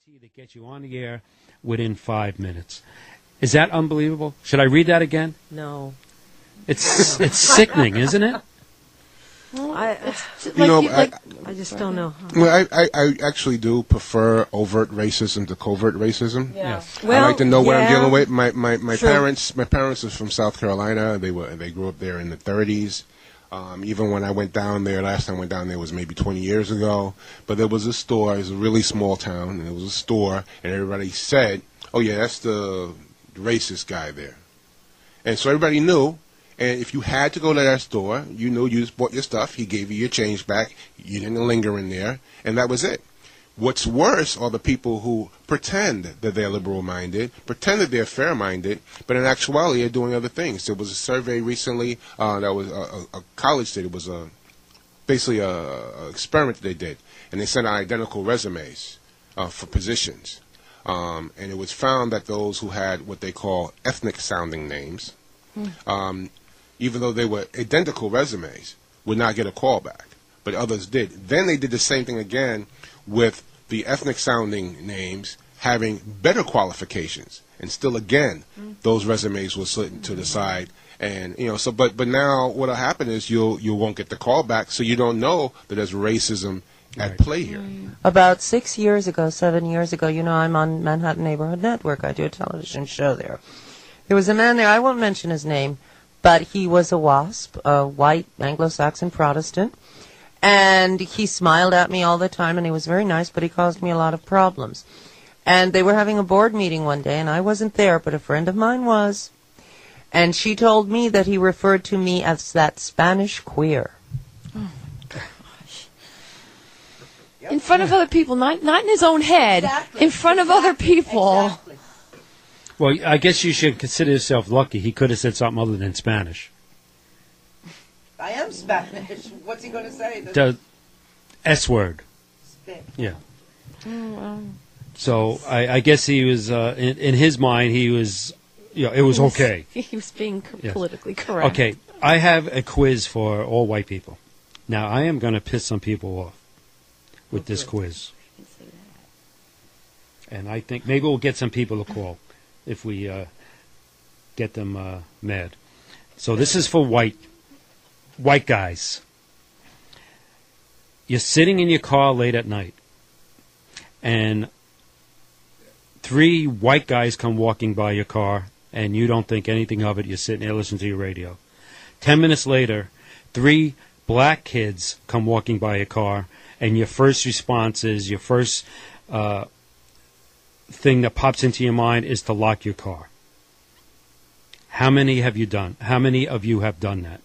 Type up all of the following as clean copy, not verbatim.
guarantee to get you on the air within 5 minutes. Is that unbelievable? Should I read that again? No. It's sickening, isn't it? Well, I just don't know. Well, I actually do prefer overt racism to covert racism. Yeah. Yes. I like to know what I'm dealing with. My True. parents are from South Carolina. They grew up there in the 30s. Even when I went down there, last time I went down there was maybe 20 years ago. But there was a store. It was a really small town, and there was a store, and everybody said, "Oh yeah, that's the racist guy there." And so everybody knew. And if you had to go to that store, you knew you just bought your stuff. He gave you your change back. You didn't linger in there, and that was it. What's worse are the people who pretend that they're liberal-minded, pretend that they're fair-minded, but in actuality are doing other things. There was a survey recently that was a college did. It was basically a experiment that they did, and they sent out identical resumes for positions. And it was found that those who had what they call ethnic-sounding names, even though they were identical resumes, would not get a call back, but others did. Then they did the same thing again with the ethnic-sounding names having better qualifications, and still again, those resumes were slid to the side. And so, but now what'll happen is you won't get the call back, so you don't know that there's racism at play here. About 7 years ago, I'm on Manhattan Neighborhood Network. I do a television show there. There was a man there, I won't mention his name, but he was a WASP, a white Anglo-Saxon Protestant, and he smiled at me all the time, and he was very nice, but he caused me a lot of problems. And they were having a board meeting one day, and I wasn't there, but a friend of mine was, and she told me that he referred to me as that Spanish queer. Oh, gosh. In front of other people, not in his own head, in front of other people. Exactly. Well, I guess you should consider yourself lucky. He could have said something other than Spanish. I am Spanish. What's he going to say? The S word. Spit. Yeah. Oh, wow. So I guess he was, in his mind, he was, it was okay. He was being Yes. politically correct. Okay, I have a quiz for all white people. Now, I am going to piss some people off with this quiz. And I think maybe we'll get some people to call if we get them mad. So this is for white guys. You're sitting in your car late at night, and 3 white guys come walking by your car, and you don't think anything of it. You're sitting there listening to your radio. 10 minutes later, 3 black kids come walking by your car, and your first response is, your first thing that pops into your mind is to lock your car. How many have you done? How many of you have done that?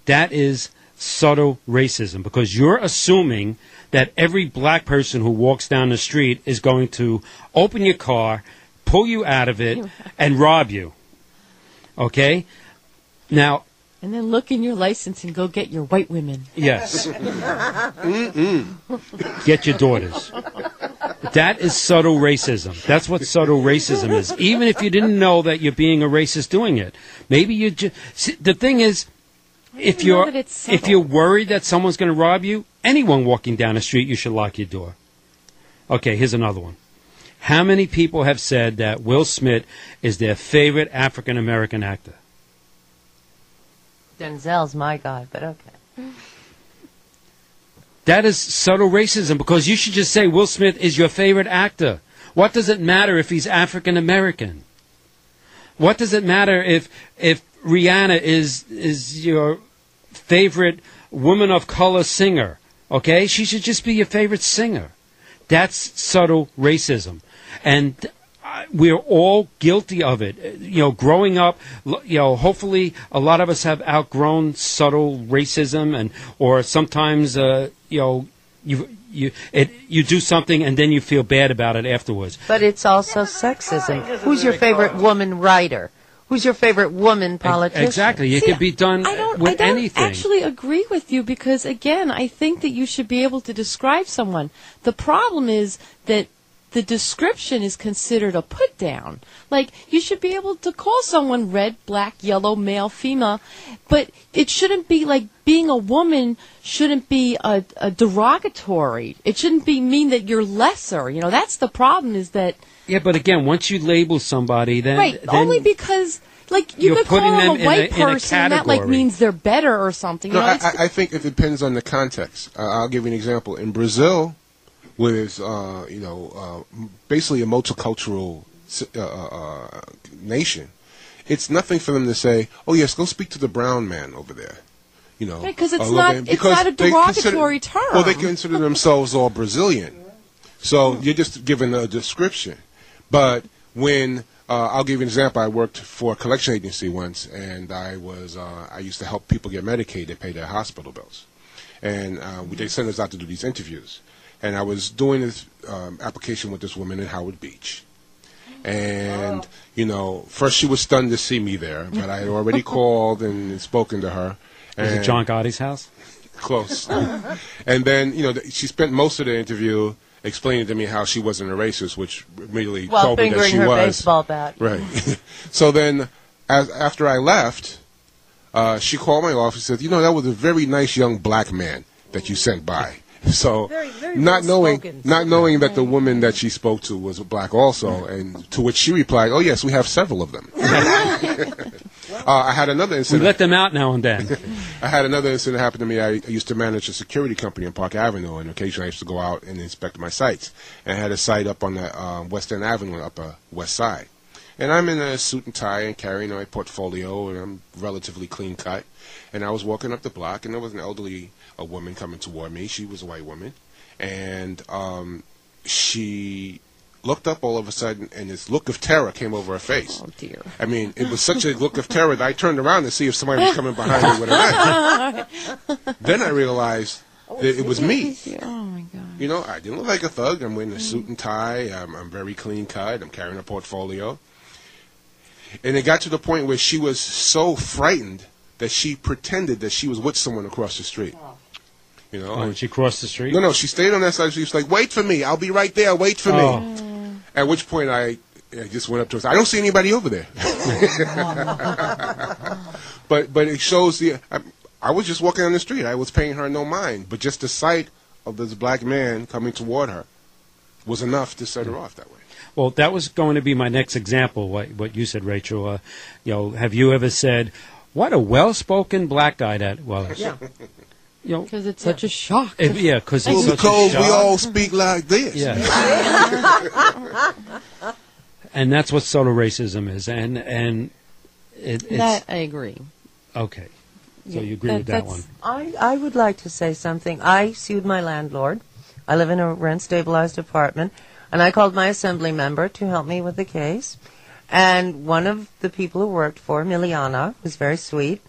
That is subtle racism, because you're assuming that every black person who walks down the street is going to open your car, pull you out of it, and rob you. Okay? Now, And then look in your license and go get your white women. yes. Get your daughters. That is subtle racism. That's what subtle racism is. Even if you didn't know that you're being a racist doing it. Maybe you just... The thing is, if you're worried that someone's going to rob you, anyone walking down the street, you should lock your door. Okay, here's another one. How many people have said that Will Smith is their favorite African-American actor? Denzel's my guy, but okay. That is subtle racism, because you should just say Will Smith is your favorite actor. What does it matter if he's African-American? What does it matter if Rihanna is your favorite woman of color singer? Okay? She should just be your favorite singer. That's subtle racism. And we're all guilty of it. Growing up, hopefully a lot of us have outgrown subtle racism, or sometimes, you do something and then you feel bad about it afterwards. But it's also sexism. Who's your favorite woman writer? Who's your favorite woman politician? Exactly. It could be done with anything. I don't actually agree with you, because, again, I think that you should be able to describe someone. The problem is that the description is considered a put down. Like, you should be able to call someone red, black, yellow, male, female, but it shouldn't be like being a woman shouldn't be a derogatory. It shouldn't be mean that you're lesser. You know, that's the problem is that. Yeah, but again, once you label somebody, then. Right, then only because. Like, you could call them a white person, and that, like, means they're better or something. No, you know, I think it depends on the context. I'll give you an example. In Brazil, where there's, basically a multicultural nation, it's nothing for them to say, oh, yes, go speak to the brown man over there. You know, because it's not a derogatory term. Well, they consider themselves all Brazilian. So you're just giving a description. But when... I'll give you an example. I worked for a collection agency once, and I used to help people get Medicaid to pay their hospital bills. And they sent us out to do these interviews. And I was doing this application with this woman in Howard Beach. And, first she was stunned to see me there, but I had already called and spoken to her. Was it John Gotti's house? Close. And then, she spent most of the interview explaining to me how she wasn't a racist, which immediately told me that she was. Fingering her baseball bat. Right. So then, after I left, she called my office and said, that was a very nice young black man that you sent by. So, very, very not knowing that the woman that she spoke to was black also, and to which she replied, oh yes, we have several of them. I had another incident. We let them out now and then. I had another incident happen to me. I used to manage a security company in Park Avenue, and occasionally I used to go out and inspect my sites. And I had a site up on the West End Avenue, Upper West Side. And I'm in a suit and tie and carrying my portfolio, and I'm relatively clean cut. And I was walking up the block, and there was an elderly woman coming toward me. She was a white woman. And she looked up all of a sudden, and this look of terror came over her face. Oh, dear. I mean, it was such a look of terror that I turned around to see if somebody was coming behind me with a knife. Then I realized that it was me. Oh, my God. I didn't look like a thug. I'm wearing a suit and tie. I'm very clean cut. I'm carrying a portfolio. And it got to the point where she was so frightened that she pretended that she was with someone across the street. And she crossed the street? No, she stayed on that side. She was like, wait for me. I'll be right there. Wait for me. At which point I just went up to her. I don't see anybody over there. But it shows I was just walking on the street. I was paying her no mind. But just the sight of this black man coming toward her was enough to set her off that way. Well, that was going to be my next example, what you said, Rachel. Have you ever said, what a well-spoken black guy that was? Yeah. Because it's such a shock. Because it's such a shock. We all speak like this. Yeah. And that's what sort of racism is. And it's... That I agree. Okay. So you agree with that one? I would like to say something. I sued my landlord. I live in a rent-stabilized apartment. And I called my assembly member to help me with the case. And one of the people who worked for, Miliana, was very sweet,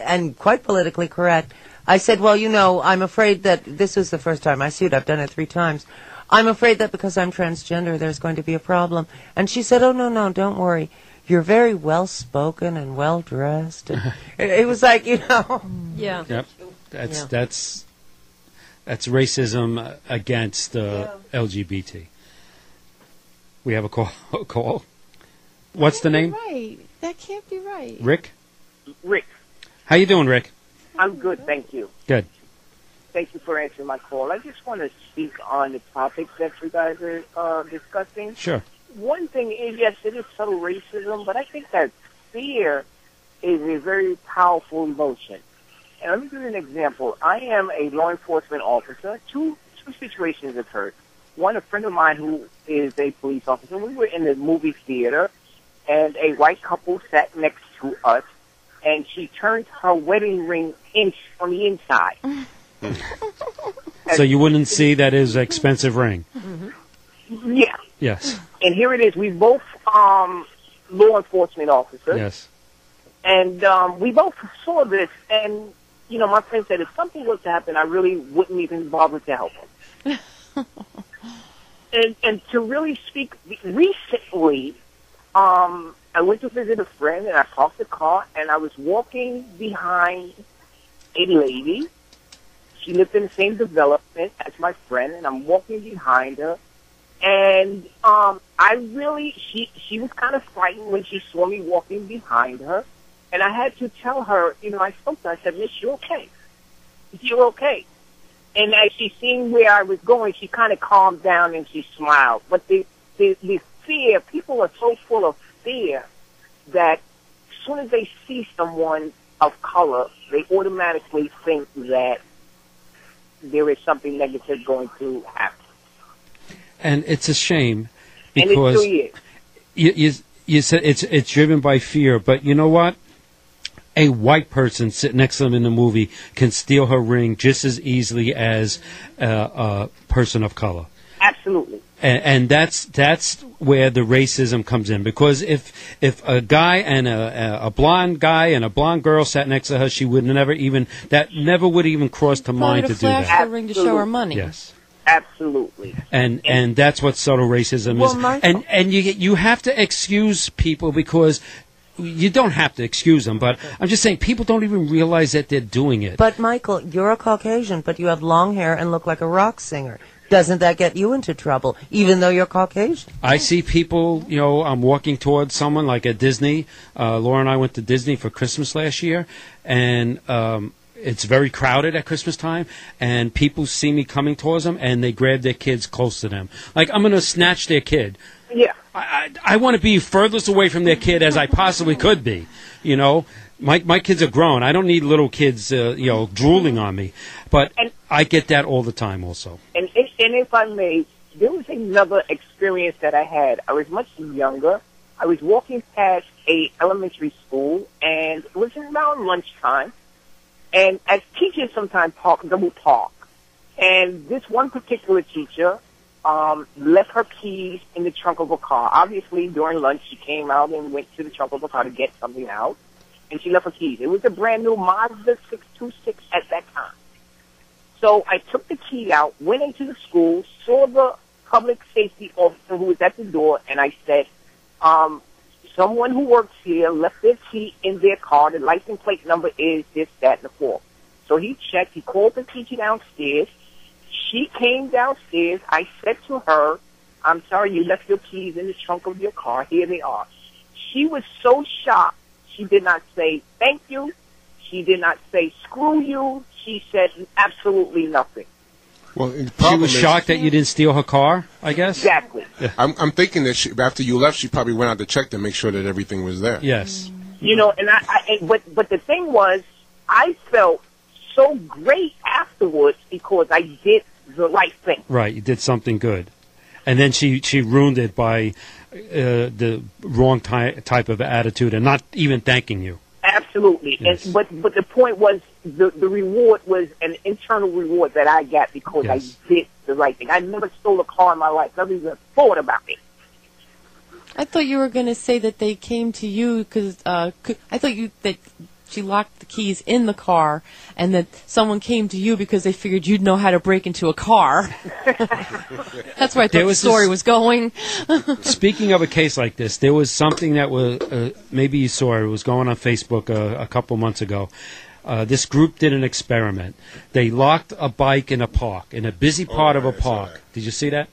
and quite politically correct. I said, well, I'm afraid that this was the first time I sued. I've done it 3 times. I'm afraid that because I'm transgender, there's going to be a problem. And she said, oh, no, don't worry. You're very well-spoken and well-dressed. And it was like, Yeah. Yep. That's racism against LGBT. We have a call. What's the name? Right. That can't be right. Rick? Rick. How you doing, Rick? I'm good, thank you. Good. Thank you for answering my call. I just want to speak on the topics that you guys are discussing. Sure. One thing is, yes, it is subtle racism, but I think that fear is a very powerful emotion. And let me give you an example. I am a law enforcement officer. Two situations occurred. One, a friend of mine who is a police officer, we were in the movie theater, and a white couple sat next to us, and she turned her wedding ring on the inside. So you wouldn't see that is an expensive ring? Mm-hmm. Yeah. Yes. And here it is. We both law enforcement officers. Yes. And we both saw this, and, my friend said if something was to happen, I really wouldn't even bother to help him. and to really speak, recently, I went to visit a friend, and I parked the car, and I was walking behind a lady. She lived in the same development as my friend, and I'm walking behind her, And she was kind of frightened when she saw me walking behind her. And I had to tell her, I spoke to her, I said, Miss, you're okay. You're okay. And as she seen where I was going, she kind of calmed down and she smiled. But the fear, people are so full of fear that as soon as they see someone of color, they automatically think that there is something negative going to happen. And it's a shame because and it still is. You said it's driven by fear, but you know what? A white person sitting next to them in the movie can steal her ring just as easily as a person of color. Absolutely. And that's where the racism comes in, because if a guy and a blonde guy and a blonde girl sat next to her, she would never would even cross her mind to do that. Flash the ring to show her money. Yes. Absolutely. And that's what subtle racism is. Michael. And you have to excuse people, because you don't have to excuse them, but I'm just saying people don't even realize that they're doing it. But Michael, you're a Caucasian, but you have long hair and look like a rock singer. Doesn't that get you into trouble, even though you're Caucasian? I see people, I'm walking towards someone like at Disney. Laura and I went to Disney for Christmas last year, and it's very crowded at Christmas time, and people see me coming towards them, and they grab their kids close to them. Like, I'm going to snatch their kid. Yeah. I want to be furthest away from their kid as I possibly could be. My kids are grown. I don't need little kids, drooling on me. But I get that all the time also. And if I may, there was another experience that I had. I was much younger. I was walking past a elementary school, and it was around lunchtime. And as teachers sometimes double park. And this one particular teacher left her keys in the trunk of a car. Obviously, during lunch, she came out and went to the trunk of a car to get something out. And she left her keys. It was a brand new Mazda 626 at that time. So I took the key out, went into the school, saw the public safety officer who was at the door, and I said, someone who works here left their key in their car. The license plate number is this, that, and the fourth. So he checked. He called the teacher downstairs. She came downstairs. I said to her, I'm sorry, you left your keys in the trunk of your car. Here they are. She was so shocked. She did not say thank you. She did not say screw you. She said absolutely nothing. Well, she was shocked that you didn't steal her car, I guess? Exactly. Yeah. I'm thinking that after you left, she probably went out to check to make sure that everything was there. Yes. But the thing was, I felt so great afterwards because I did the right thing. Right, you did something good. And then she ruined it by the wrong type of attitude and not even thanking you. Absolutely. Yes. But the point was, the reward was an internal reward that I got because I did the right thing. I never stole a car in my life. Never even thought about it. I thought you were going to say that they came to you because I thought that she locked the keys in the car and that someone came to you because they figured you'd know how to break into a car. That's where I thought the story was going. Speaking of a case like this, there was something that was, maybe you saw it, was going on Facebook a couple months ago. This group did an experiment. They locked a bike in a park, in a busy part of a park. Sorry. Did you see that?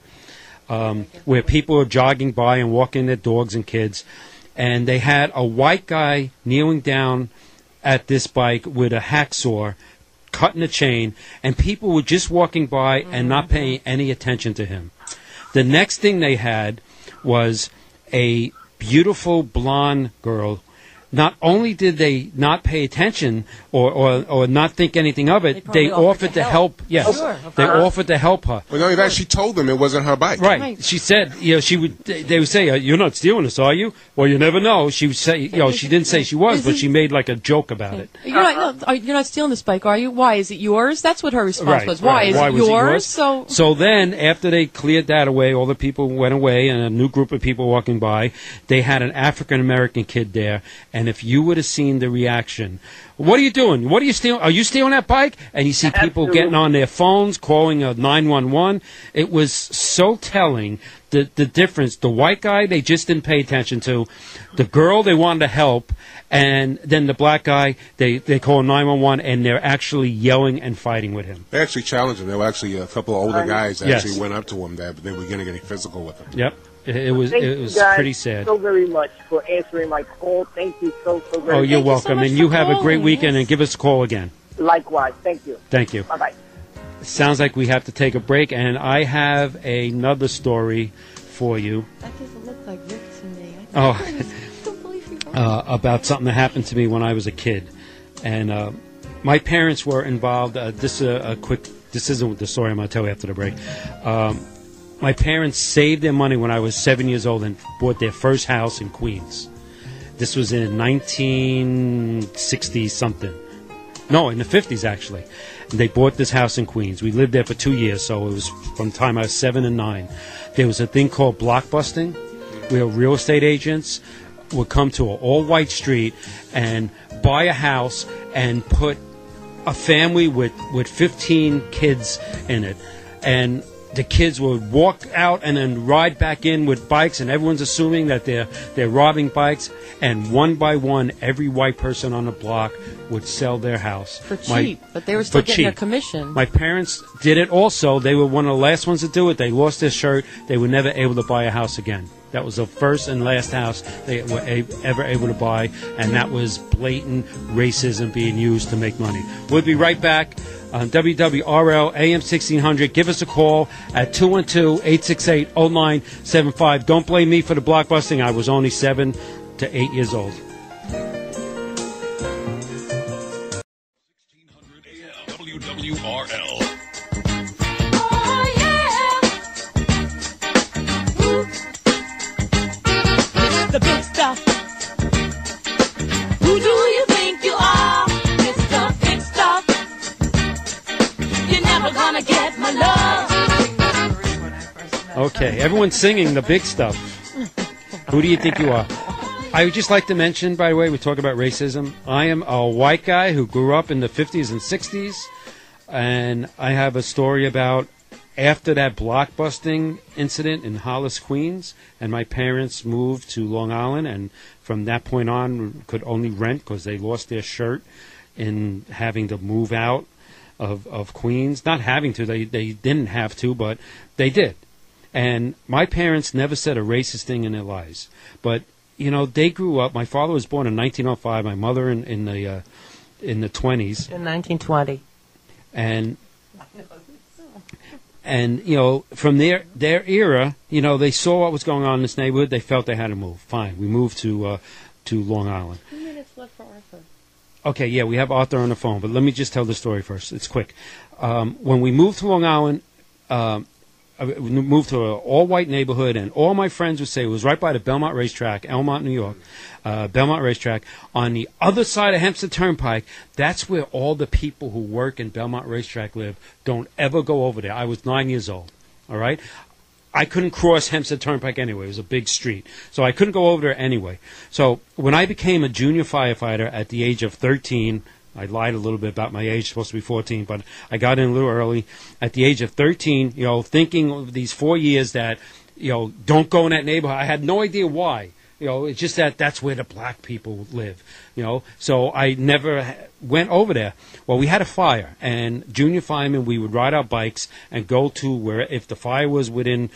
Where people are jogging by and walking their dogs and kids. And they had a white guy kneeling down at this bike with a hacksaw, cutting a chain, and people were just walking by and not paying any attention to him. The next thing they had was a beautiful blonde girl. Not only did they not pay attention or not think anything of it, they offered to help. Yes, they offered to help her. Well, no, that she told them it wasn't her bike. Right. She said, she would. They would say, "You're not stealing this, are you?" Well, you never know. She would say, she didn't say she was, but she made like a joke about it. You're not stealing this bike, are you? Why is it yours? That's what her response was. Why is it yours? So then, after they cleared that away, all the people went away, and a new group of people walking by. They had an African American kid there. And if you would have seen the reaction, what are you doing? What are you stealing? Are you stealing that bike? And you see people Absolutely. getting on their phones, calling 911. It was so telling, the difference. The white guy, they just didn't pay attention to. The girl, they wanted to help. And then the black guy, they call 911, and they're actually yelling and fighting with him. They actually challenged him. There were actually a couple of older guys that Yes. actually went up to him that they were going to get physical with him. Yep. It was Thank it you was guys pretty sad. so very much for answering my call. Thank you so very much. Oh, you're Thank you so welcome. much And for you have a great calling. weekend, Yes. and give us a call again. Likewise. Thank you. Thank you. Bye-bye. Sounds like we have to take a break, and I have another story for you That doesn't look like Rick to me. Oh. I don't believe you wrote about something that happened to me when I was a kid. And my parents were involved. This isn't the story I'm going to tell you after the break. My parents saved their money when I was 7 years old and bought their first house in Queens. This was in 1960-something. No, in the 50s, actually. They bought this house in Queens. We lived there for 2 years, so it was from the time I was 7 and 9. There was a thing called blockbusting, where real estate agents would come to an all-white street and buy a house and put a family with 15 kids in it. And the kids would walk out and then ride back in with bikes, and everyone's assuming that they're robbing bikes. And one by one, every white person on the block would sell their house. for cheap, but they were still for getting a cheap. commission. My parents did it also. They were one of the last ones to do it. They lost their shirt. They were never able to buy a house again. That was the first and last house they were ever able to buy, and that was blatant racism being used to make money. We'll be right back on WWRL AM 1600. Give us a call at 212-868-0975. Don't blame me for the blockbusting. I was only 7 to 8 years old. 1600 AM WWRL. The big stuff. Who do you think you are, Mr. Big Stuff? You're never gonna get my love. Okay, everyone's singing the big stuff. Who do you think you are? I would just like to mention, by the way, we talk about racism. I am a white guy who grew up in the 50s and 60s, and I have a story about after that blockbusting incident in Hollis, Queens, and my parents moved to Long Island, and from that point on could only rent because they lost their shirt in having to move out of Queens. Not having to, they didn't have to, but they did. And my parents never said a racist thing in their lives. But, you know, they grew up. My father was born in 1905, my mother in the 20s. In 1920. And you know, from their era, you know, they saw what was going on in this neighborhood. They felt they had to move. Fine, we moved to Long Island. 2 minutes left for Arthur. Okay, yeah, we have Arthur on the phone, but let me just tell the story first. It's quick. When we moved to Long Island, we moved to an all-white neighborhood, and all my friends would say it was right by the Belmont Racetrack, Elmont, New York, Belmont Racetrack. On the other side of Hempstead Turnpike, that's where all the people who work in Belmont Racetrack live. Don't ever go over there. I was 9 years old, all right? I couldn't cross Hempstead Turnpike anyway. It was a big street. So I couldn't go over there anyway. So when I became a junior firefighter at the age of 13, I lied a little bit about my age, supposed to be 14, but I got in a little early. At the age of 13, you know, thinking of these 4 years that, you know, don't go in that neighborhood. I had no idea why. You know, it's just that that's where the black people live, you know. So I never went over there. Well, we had a fire, and junior firemen, we would ride our bikes and go to where, if the fire was within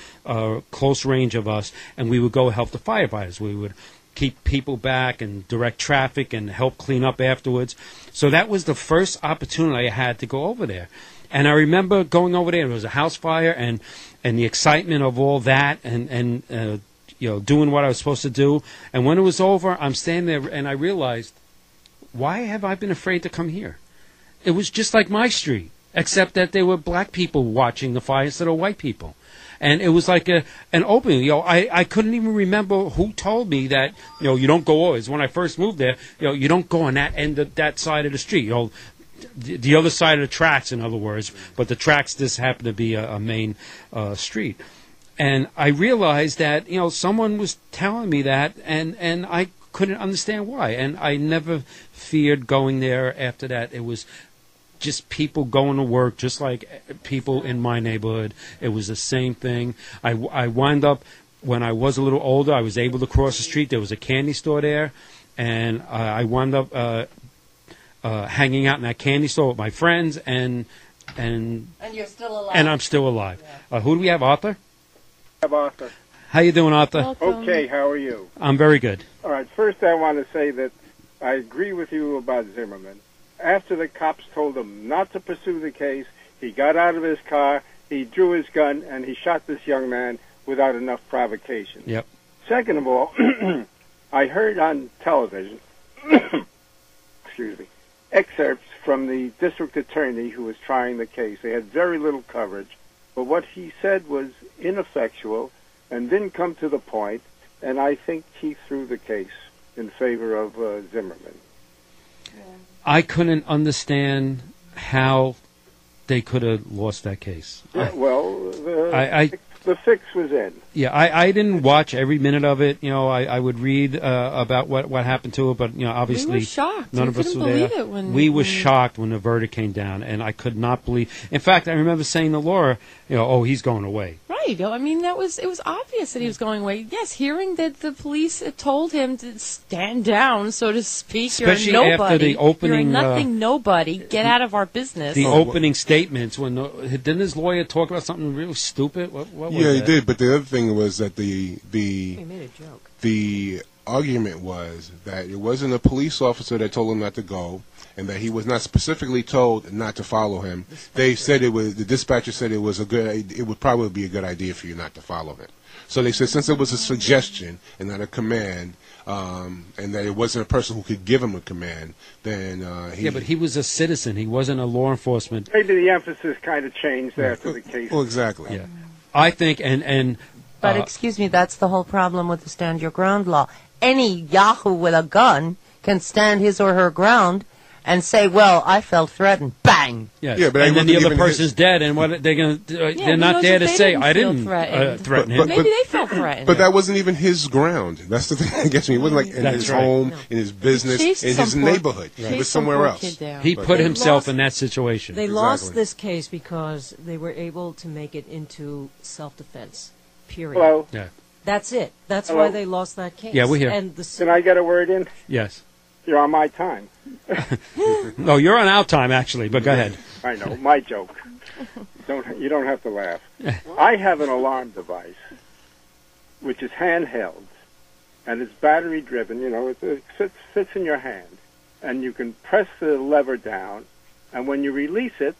close range of us, and we would go help the firefighters. We would keep people back and direct traffic and help clean up afterwards. So that was the first opportunity I had to go over there. And I remember going over there. It was a house fire, and the excitement of all that, and you know, doing what I was supposed to do. And when it was over, I'm standing there, and I realized, why have I been afraid to come here? It was just like my street, except that there were black people watching the fire instead of white people. And it was like an opening. You know, I couldn't even remember who told me that, you know, you don't go always. When I first moved there, you know, you don't go on that end of that side of the street. You know, the other side of the tracks, in other words. But the tracks just happened to be a main street. And I realized that, you know, someone was telling me that, and I couldn't understand why. And I never feared going there after that. It was just people going to work, just like people in my neighborhood. It was the same thing. I wound up, when I was a little older, I was able to cross the street. There was a candy store there, and I wound up hanging out in that candy store with my friends, and you're still alive. And I'm still alive. Who do we have, Arthur? I have Arthur. How you doing, Arthur? Welcome. Okay, how are you? I'm very good. All right, first I want to say that I agree with you about Zimmerman. After the cops told him not to pursue the case, he got out of his car, he drew his gun, and he shot this young man without enough provocation. Yep. Second of all, I heard on television, excuse me, excerpts from the district attorney who was trying the case. They had very little coverage, but what he said was ineffectual and didn't come to the point, and I think he threw the case in favor of Zimmerman. I couldn't understand how they could have lost that case. Yeah, well, the fix was in. Yeah, I didn't watch every minute of it. You know, I would read about what happened to it, but you know, obviously We were shocked. none We of us couldn't were there. believe it when- we were when- shocked when the verdict came down, and I could not believe. In fact, I remember saying to Laura, you know, oh, he's going away. Right. I mean, it was obvious that he was going away. Yes, hearing that the police had told him to stand down, so to speak. Especially you're a after nobody. the opening, You're a nothing nobody. Get out of our business. The opening statements, when didn't his lawyer talk about something really stupid? What was Yeah, he that? did. But the other thing was that He made a joke. the argument was that it wasn't a police officer that told him not to go, and that he was not specifically told not to follow him. They said the dispatcher said it would probably be a good idea for you not to follow him. So they said since it was a suggestion and not a command, and that it wasn't a person who could give him a command, then Yeah, but he was a citizen. He wasn't a law enforcement. Maybe the emphasis kind of changed after the case. Well, exactly. Yeah, I think, and But excuse me, that's the whole problem with the stand your ground law. Any yahoo with a gun can stand his or her ground and say, well, I felt threatened. Bang! yes. Yeah, but and then the other even person's dead, and what they're going to who they're not knows there if to they say didn't I feel didn't threatened. threaten him. But- Maybe they felt threatened. But that wasn't even his ground. That's the thing that gets me. It wasn't like in That's his right. home, in his business, Chased in his some poor- neighborhood. It chased was some somewhere poor else. kid down. He put They himself lost- in that situation. They Exactly. lost this case because they were able to make it into self-defense, period. Hello. Yeah. That's it. That's Hello. why they lost that case. Yeah, we're here. And the Can I get a word in? Yes. You're on my time. No, you're on our time actually, but go ahead. I know, my joke. You don't have to laugh. I have an alarm device, which is handheld, and it's battery driven. You know, it fits in your hand, and you can press the lever down, and when you release it,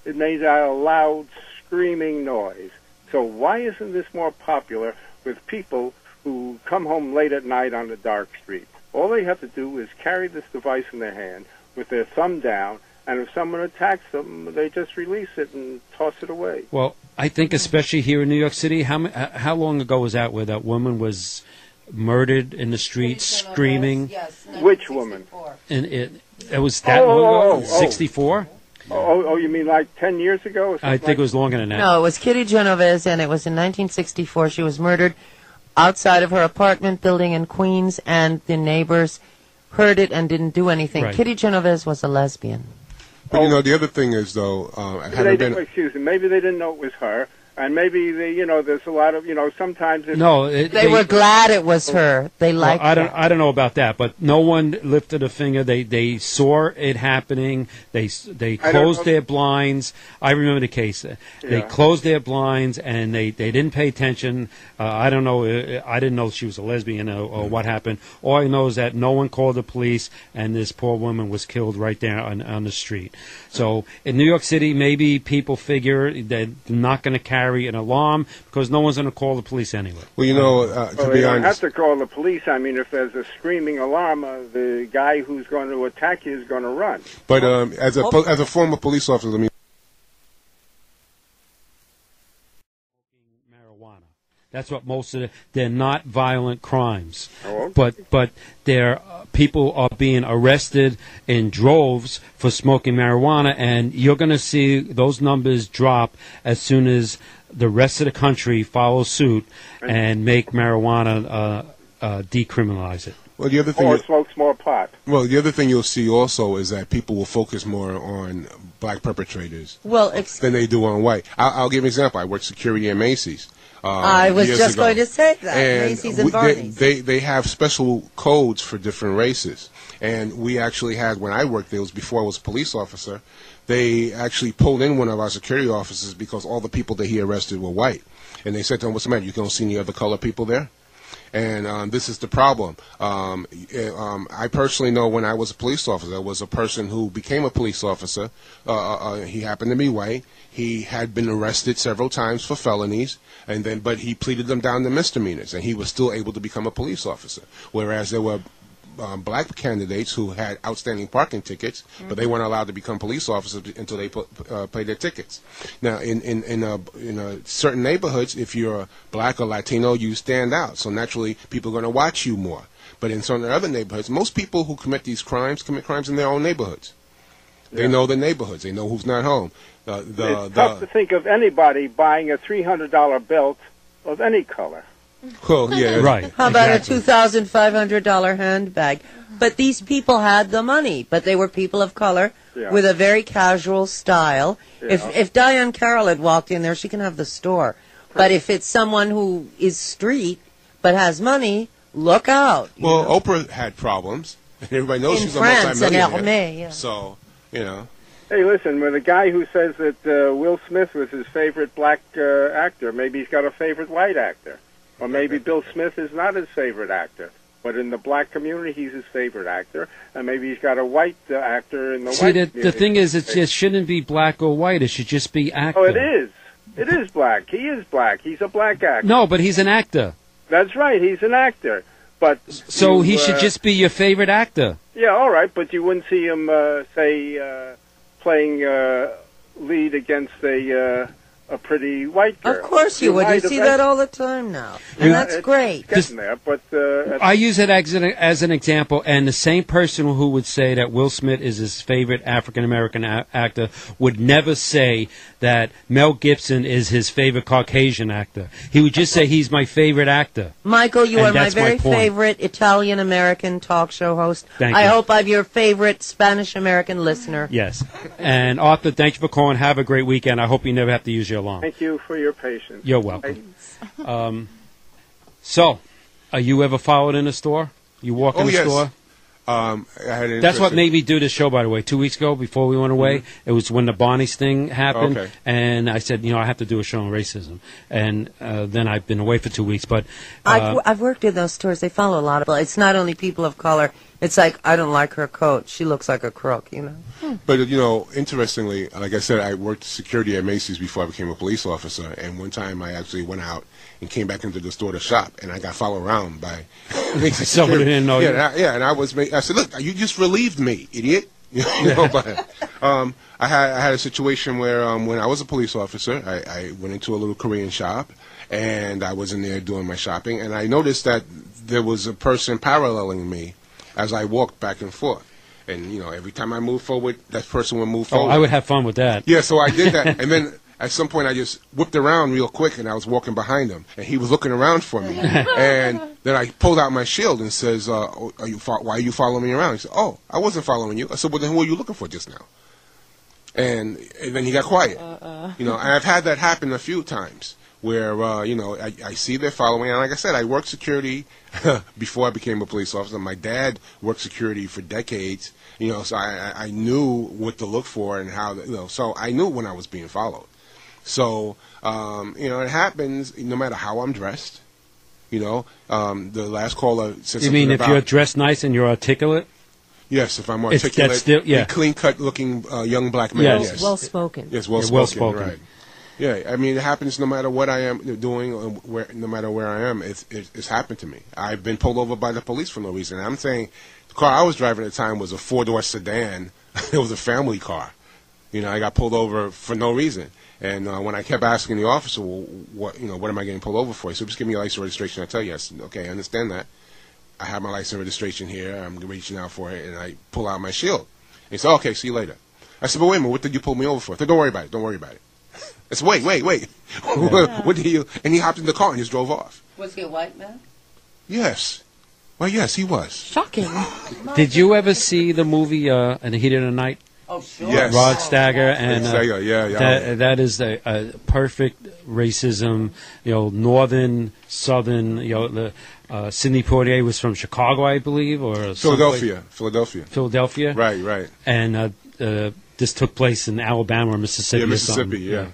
it makes out a loud screaming noise. So why isn't this more popular with people who come home late at night on a dark street? All they have to do is carry this device in their hand with their thumb down, and if someone attacks them, they just release it and toss it away. Well, I think especially here in New York City, how long ago was that where that woman was murdered in the street screaming? Yes, Which woman? And it was that long ago? 64? Oh, you mean like 10 years ago? Or I think it was longer than that. No, it was Kitty Genovese, and it was in 1964. She was murdered outside of her apartment building in Queens, and the neighbors heard it and didn't do anything. Right. Kitty Genovese was a lesbian. But you know, the other thing is though, Excuse me, maybe they didn't know it was her, and maybe there's a lot of, sometimes it's... No, They were glad it was her. They Well, liked her. I don't know about that, but no one lifted a finger. They saw it happening. They closed their blinds. I remember the case. They Yeah. closed their blinds and they didn't pay attention. I don't know. I didn't know she was a lesbian or what happened. All I know is that no one called the police, and this poor woman was killed right there on the street. So in New York City, maybe people figure they're not going to carry an alarm because no one's going to call the police anyway. well, you know, to Well, be they don't have honest, to call the police. I mean, if there's a screaming alarm, the guy who's going to attack you is going to run. but as a former police officer, let me. Marijuana. That's what most of they're not violent crimes, Oh. but they're people are being arrested in droves for smoking marijuana, and you're going to see those numbers drop as soon as the rest of the country follows suit and make marijuana decriminalize it. Well, the other thing, or smokes more pot. well, the other thing you'll see also is that people will focus more on black perpetrators Well, than they do on white. I'll give an example. I worked security at Macy's. I was years just ago. going to say that. And Macy's and Barney's. they have special codes for different races. And we actually had, when I worked there, it was before I was a police officer, they actually pulled in one of our security officers because all the people that he arrested were white. And they said to him, what's the matter? You don't see any other color people there? And this is the problem. I personally know when I was a police officer, there was a person who became a police officer. He happened to be white. He had been arrested several times for felonies, but he pleaded them down to misdemeanors, and he was still able to become a police officer. Whereas there were black candidates who had outstanding parking tickets, but they weren't allowed to become police officers until they paid their tickets. Now, in certain neighborhoods, if you're black or Latino, you stand out. So naturally, people are going to watch you more. But in certain other neighborhoods, most people who commit these crimes commit crimes in their own neighborhoods. They know the neighborhoods. They know who's not home. It's tough to think of anybody buying a $300 belt of any color. Well, yeah, Right. How about exactly. a $2,500 handbag? But these people had the money, but they were people of color Yeah. with a very casual style. Yeah. If Diane Carroll had walked in there, she can have the store. But if it's someone who is street but has money, look out. you Well, know. Oprah had problems, and everybody knows In she's a France and multimillionaire. Hermé, yeah. So, you know. Hey, listen, with a guy who says that Will Smith was his favorite black actor, maybe he's got a favorite white actor. Or maybe Bill Smith is not his favorite actor. But in the black community, he's his favorite actor. And maybe he's got a white actor in the See, white the community. thing is, it shouldn't be black or white. It should just be actor. Oh, it is. It is black. He is black. He's a black actor. No, but he's an actor. That's right. He's an actor. But So he you, should just be your favorite actor. Yeah, all right. But you wouldn't see him, playing lead against a pretty white girl. Of course you would. You might see have- that all the time now. And that's It's great. Getting there, but I use it as an example, and the same person who would say that Will Smith is his favorite African American actor would never say that Mel Gibson is his favorite Caucasian actor. He would just say he's my favorite actor. Michael, you And are my that's my very point. favorite Italian-American talk show host. Thank I you. hope I'm your favorite Spanish-American listener. Yes. And Arthur, thanks for calling. Have a great weekend. I hope you never have to use your alarm. thank you for your patience. You're welcome. So, are you ever followed in a store? You walk in Oh, a yes. store? I had an That's what interesting- made me do this show, by the way. 2 weeks ago, before we went away, it was when the Bonnie's thing happened, Okay. and I said, I have to do a show on racism. And then I've been away for 2 weeks, but I've worked in those stores. They follow a lot of people. It's not only people of color. It's like, I don't like her coat. She looks like a crook, you know. But, interestingly, like I said, I worked security at Macy's before I became a police officer, and one time I actually went out and came back into the store to shop, and I got followed around by Macy's Someone security. didn't know you. And I said, look, you just relieved me, idiot. But I had a situation where when I was a police officer, I went into a little Korean shop, and I was in there doing my shopping, and I noticed that there was a person paralleling me as I walked back and forth. And, every time I moved forward, that person would move forward. I would have fun with that. Yeah, so I did that. And then at some point I just whipped around real quick, and I was walking behind him. And he was looking around for me. And then I pulled out my shield and says, why are you following me around? He said, oh, I wasn't following you. I said, well, then who were you looking for just now? And then he got quiet. And I've had that happen a few times where, I see they're following. And like I said, I worked security before I became a police officer. My dad worked security for decades, so I knew what to look for and how, so I knew when I was being followed. So, it happens no matter how I'm dressed. The last caller said You something mean if about, you're dressed nice and you're articulate? yes, if I'm It's- articulate, that's still- yeah. a clean-cut looking young black man, Yes. yes. Well spoken. Yes, Yeah, well-spoken, well-spoken. right. Yeah, I mean, it happens no matter what I am doing, or no matter where I am. It's happened to me. I've been pulled over by the police for no reason. I'm saying the car I was driving at the time was a four-door sedan. It was a family car. I got pulled over for no reason. And when I kept asking the officer, well, what am I getting pulled over for? He said, just give me your license and registration. I tell you, I said, okay, I understand that. I have my license and registration here. I'm reaching out for it, and I pull out my shield. He said, okay, see you later. I said, but wait a minute, what did you pull me over for? I said, don't worry about it. Don't worry about it. I said, wait. What did you? And he hopped in the car and just drove off. Was he a white man? Yes. Well, yes, he was. Shocking. Did you ever see the movie In the Heat of the Night? Oh, sure. Yes. Rod Stagger and that is a perfect racism. Northern, southern. The Sidney Poitier was from Chicago, I believe, or Philadelphia. Philadelphia. Right. And this took place in Alabama or Mississippi. Yeah, or Mississippi. something. Yeah.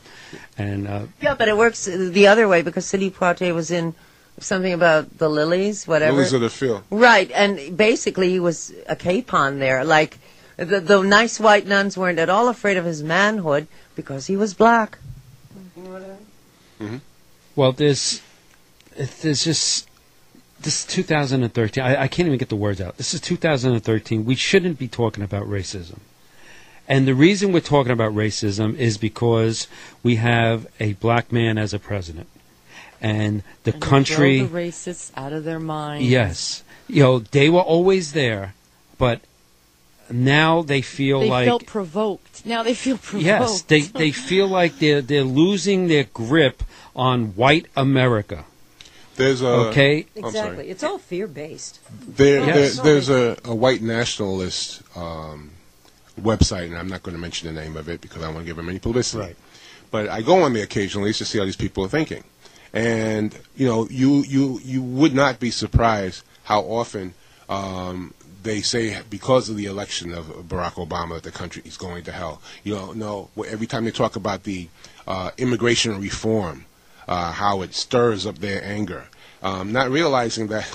And Yeah, but it works the other way because Sidney Poitier was in something about the lilies, whatever. Lilies of the field. Right, and basically he was a capon there. Like, the nice white nuns weren't at all afraid of his manhood because he was black. You know what I mean? Mm-hmm. well, there's just this 2013. I can't even get the words out. This is 2013. We shouldn't be talking about racism. And the reason we're talking about racism is because we have a black man as a president. And the country... Drove the racists out of their minds. Yes. They were always there, but now they feel They like... felt provoked. Now they feel provoked. Yes, they feel like they're losing their grip on white America. There's a... Okay? Exactly. It's all fear-based. There's a white nationalist website, and I'm not going to mention the name of it because I don't want to give them any publicity. Right. But I go on there occasionally just to see how these people are thinking. And, you would not be surprised how often they say because of the election of Barack Obama that the country is going to hell. Every time they talk about the immigration reform, how it stirs up their anger, not realizing that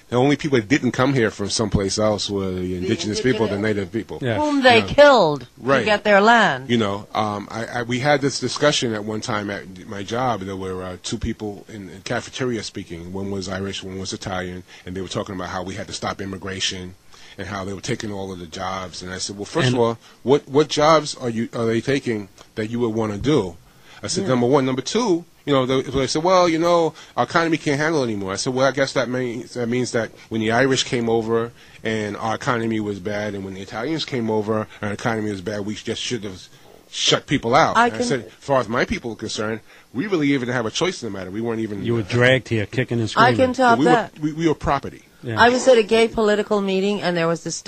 the only people that didn't come here from someplace else were the indigenous people, the native people. Yeah. Whom they killed Right. to get their land. We had this discussion at one time at my job. There were two people in the cafeteria speaking. One was Irish, one was Italian, and they were talking about how we had to stop immigration and how they were taking all of the jobs. And I said, well, first of all, what jobs are they taking that you would want to do? I said, number one. Number two, they said, well, our economy can't handle it anymore. I said, well, I guess that means that when the Irish came over and our economy was bad, and when the Italians came over and our economy was bad, we just should have shut people out. I said, as far as my people are concerned, we really even didn't have a choice in the matter. We weren't even... You were dragged here, kicking and screaming. I can top that. We were property. Yeah. I was at a gay political meeting, and there was this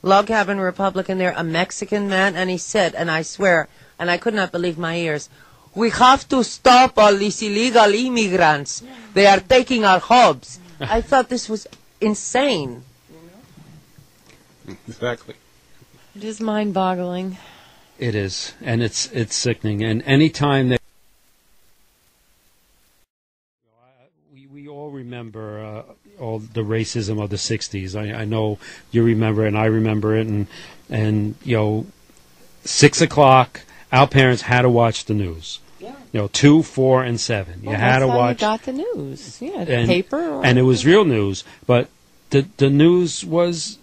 log cabin Republican there, a Mexican man, and he said, and I swear, and I could not believe my ears, we have to stop all these illegal immigrants. They are taking our jobs. I thought this was insane. Exactly. It is mind-boggling. It is, and it's sickening. And any time that we all remember all the racism of the '60s. I know you remember it, and I remember it, and 6 o'clock. Our parents had to watch the news. Yeah. 2, 4, and 7. You had to watch. You got the news. Yeah, the paper. And it was real news, but the news was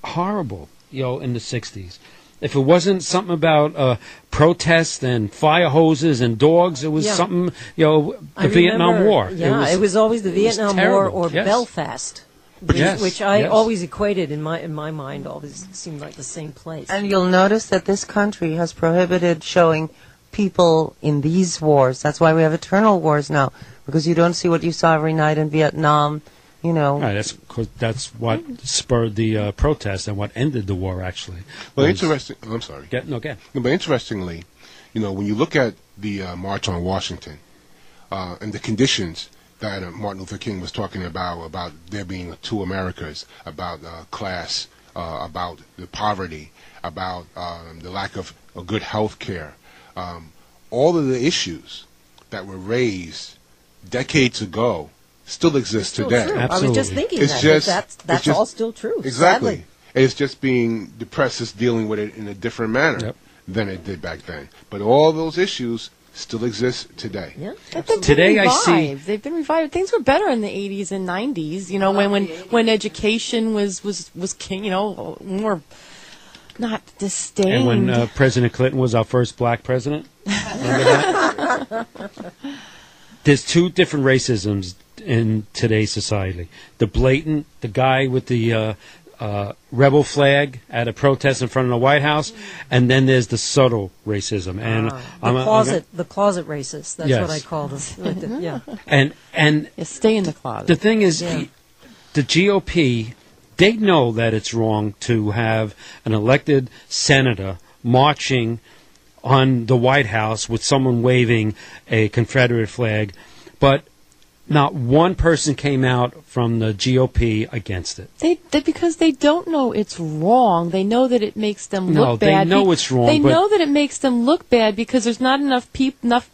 horrible. In the '60s. If it wasn't something about protests and fire hoses and dogs, it was something. The Vietnam War. Yeah, it was always the Vietnam War or yes. Belfast. Which I always equated in my mind, always seemed like the same place. And you'll notice that this country has prohibited showing people in these wars. That's why we have eternal wars now, because you don't see what you saw every night in Vietnam. Right, that's what spurred the protest and what ended the war. Actually, Well, interesting. I'm sorry. Go No, but interestingly, when you look at the March on Washington and the conditions that Martin Luther King was talking about there being two Americas, about class, about the poverty, about the lack of good health care, all of the issues that were raised decades ago still exist today. True. I was just thinking that's all still true. Exactly. Sadly. It's just being the press is dealing with it in a different manner than it did back then. But all those issues still exist today. Yeah. Today I see they've been revived. Things were better in the 80s and 90s. When education was king. More not disdained. And when President Clinton was our first black president. Remember that? There's two different racisms in today's society. The blatant, the guy with the rebel flag at a protest in front of the White House, and then there's the subtle racism. And The closet racist. That's Yes. what I call them. Yeah. and Yeah, stay in the closet. the thing is, Yeah. the GOP, they know that it's wrong to have an elected senator marching on the White House with someone waving a Confederate flag, but not one person came out from the GOP against it. They because they don't know it's wrong. They know that it makes them No, look they bad. know it's wrong, They but- know that it makes them look bad because there's not enough Because enough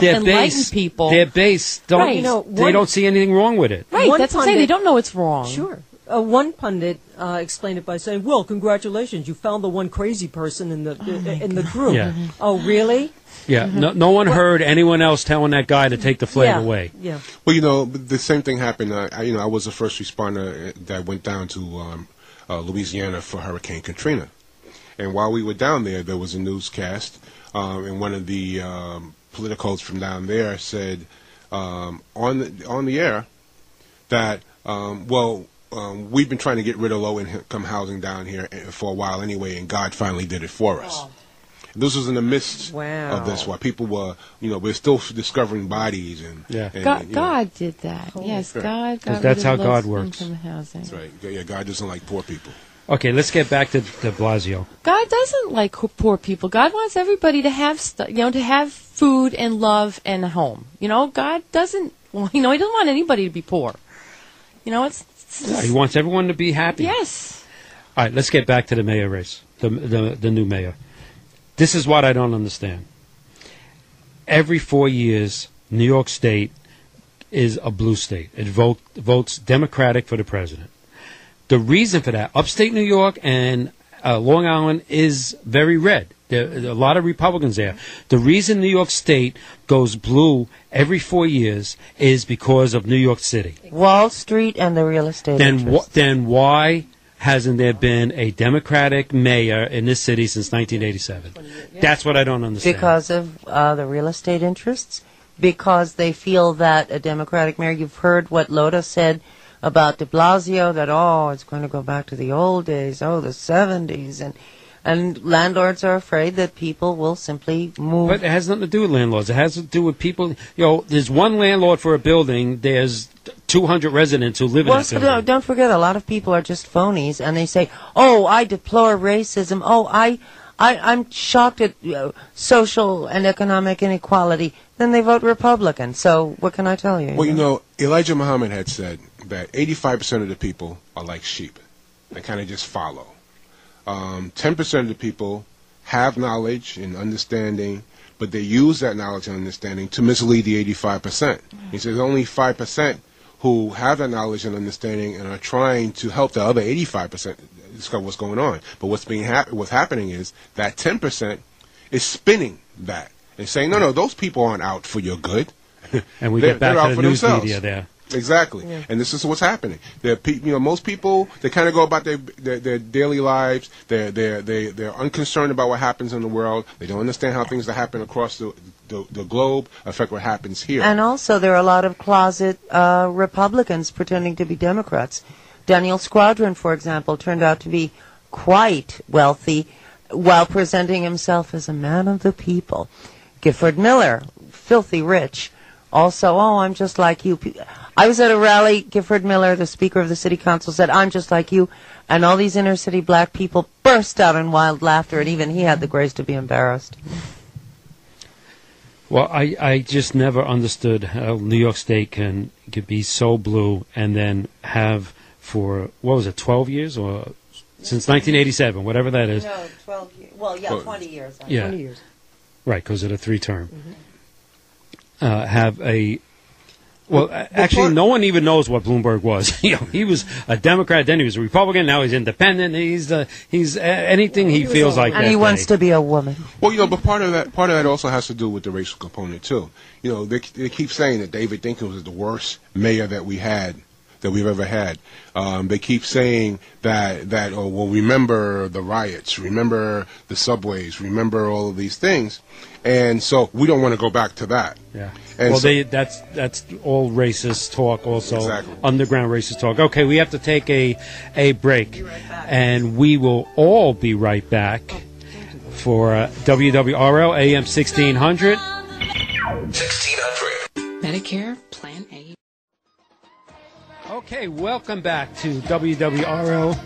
their enlightened base, people. their base don't, Right. You know, they don't see anything wrong with it. Right, One that's what I'm saying. They pundit- don't know it's wrong. Sure. One pundit explained it by saying, "Well, congratulations, you found the one crazy person in the group." Yeah. Oh, really? Yeah, no one heard anyone else telling that guy to take the flag Yeah. away. Yeah. Well, the same thing happened. I was the first responder that went down to Louisiana for Hurricane Katrina, and while we were down there was a newscast, and one of the politicos from down there said on the air that we've been trying to get rid of low-income housing down here for a while anyway, and God finally did it for us. Oh. This was in the midst Wow. of this, while people were, we're still discovering bodies and Yeah. God did that. Yes, Sure. God got That's rid of how God low works. income housing. That's right. Yeah, God doesn't like poor people. Okay, let's get back to de Blasio. God doesn't like poor people. God wants everybody to have to have food and love and a home. God doesn't. Well, he doesn't want anybody to be poor. It's Yeah, he wants everyone to be happy. yes. All right, let's get back to the mayor race, the new mayor. This is what I don't understand. Every 4 years, New York State is a blue state. It votes Democratic for the president. The reason for that, upstate New York and Long Island is very red. There are a lot of Republicans there. The reason New York State goes blue every 4 years is because of New York City. Wall Street and the real estate interests. Then why hasn't there been a Democratic mayor in this city since 1987? That's what I don't understand. Because of the real estate interests, because they feel that a Democratic mayor, you've heard what Loda said about de Blasio, that, it's going to go back to the old days, the 70s, and landlords are afraid that people will simply move. But it has nothing to do with landlords. It has to do with people. There's one landlord for a building. There's 200 residents who live in that So building. don't forget, a lot of people are just phonies, and they say, I deplore racism. I'm shocked at social and economic inequality. Then they vote Republican. So what can I tell you? Well, Elijah Muhammad had said that 85% of the people are like sheep. They kind of just follow. 10% of the people have knowledge and understanding, but they use that knowledge and understanding to mislead the 85%. He says only 5% who have that knowledge and understanding and are trying to help the other 85% discover what's going on. But what's happening is that 10% is spinning that and saying, no, those people aren't out for your good. And we They're get back out to the for news themselves. media there. Exactly, and this is what's happening. Most people, they kind of go about their daily lives. They're unconcerned about what happens in the world. They don't understand how things that happen across the globe affect what happens here. And also, there are a lot of closet Republicans pretending to be Democrats. Daniel Squadron, for example, turned out to be quite wealthy while presenting himself as a man of the people. Gifford Miller, filthy rich. Also, I'm just like you. I was at a rally. Gifford Miller, the Speaker of the City Council, said, I'm just like you. And all these inner city black people burst out in wild laughter, and even he had the grace to be embarrassed. Well, I just never understood how New York State can be so blue and then have for, 12 years? Or since 1987, whatever that is. No, 12 years. Well, yeah, 20 years. Yeah. 20 years. Right, because of the 3-term. Have a... Well, actually, no one even knows what Bloomberg was. He was a Democrat, then he was a Republican, now he's independent. He's anything he feels like. And that he wants day. to be a woman. Well, but part of that also has to do with the racial component too. They keep saying that David Dinkins was the worst mayor that we had that we've ever had. They keep saying that oh, well, remember the riots, remember the subways, remember all of these things, and so we don't want to go back to that. Yeah. And Well, so- that's all racist talk, also Exactly. underground racist talk. Okay, we have to take a break, and we will all be right back for WWRL AM 1600. 1600. Medicare Plan A. Okay, welcome back to WWRL.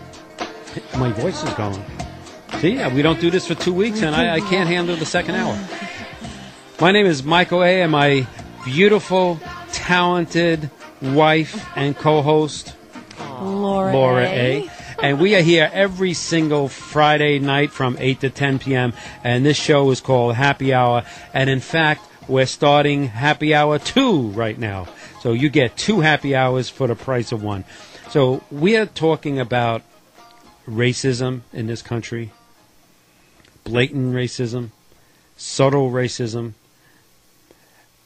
My voice is going. See, we don't do this for 2 weeks, and I can't handle the second hour. My name is Michael A., and my beautiful, talented wife and co-host, Laura A. And we are here every single Friday night from 8 to 10 p.m., and this show is called Happy Hour. And in fact, we're starting Happy Hour 2 right now. So you get 2 happy hours for the price of 1. So we are talking about racism in this country, blatant racism, subtle racism,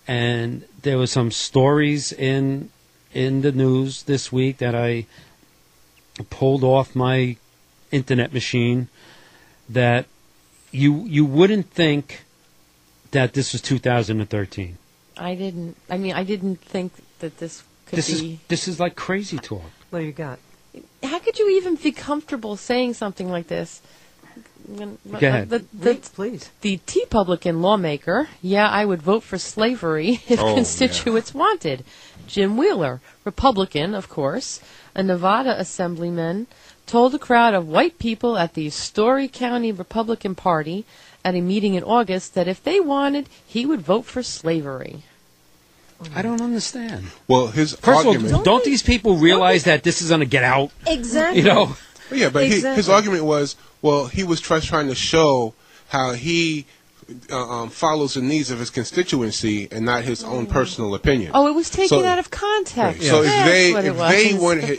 and there were some stories in the news this week that I pulled off my internet machine that you wouldn't think that this was 2013. I didn't think that this could be. This is like crazy talk. What do you got? How could you even be comfortable saying something like this? Go ahead. Please. The Republican lawmaker, I would vote for slavery if Oh, constituents wanted. Jim Wheeler, Republican, of course, a Nevada assemblyman, told a crowd of white people at the Story County Republican Party at a meeting in August that if they wanted, he would vote for slavery. I don't understand. Well, his First argument. of all, don't these people realize that this is going to get out? Exactly. You know? Yeah, but his Exactly. argument was, well, he was trying to show how he follows the needs of his constituency and not his own personal opinion. Oh, it was taken So- out of context. So That's what it was.